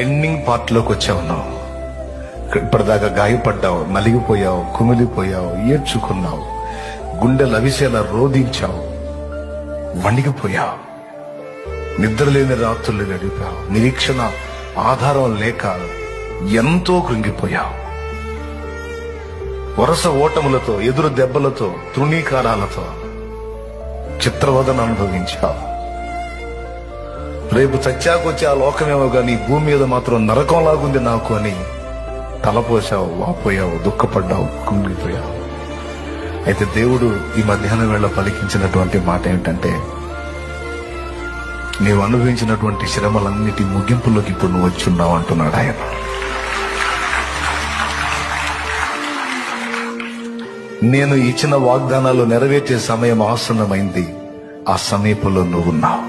Ending part లోకి వచ్చావు. నువ్వు ఇప్పటిదాకా గాయపడ్డావు, నలిగిపోయావు, కుమిలిపోయావు, ఏడ్చుకున్నావు, గుండెలు అవిసేలా రోధించావు, వణిగిపోయావు, నిద్రలేని రాత్రులు గడిపావు, నిరీక్షణ ఆధారం లేక ఎంతో కృంగిపోయావు, వరుస ఓటములతో, ఎదురు దెబ్బలతో, తృణీకారాలతో చిత్రవదన అనుభవించావు. రేపు చచ్చాకొచ్చి ఆ లోకమేమో గాని భూమి మీద మాత్రం నరకంలాగుంది నాకు అని తలపోసావు, వాపోయావు, దుఃఖపడ్డావు, కుంగిపోయావు. అయితే దేవుడు ఈ మధ్యాహ్నం వేళ పలికించినటువంటి మాట ఏమిటంటే, నీవు అనుభవించినటువంటి శ్రమలన్నిటి ముగింపులోకి ఇప్పుడు నువ్వు వచ్చున్నావు అంటున్నాడు ఆయన. నేను ఇచ్చిన వాగ్దానాలు నెరవేర్చే సమయం ఆసన్నమైంది. ఆ సమీపంలో నువ్వున్నావు.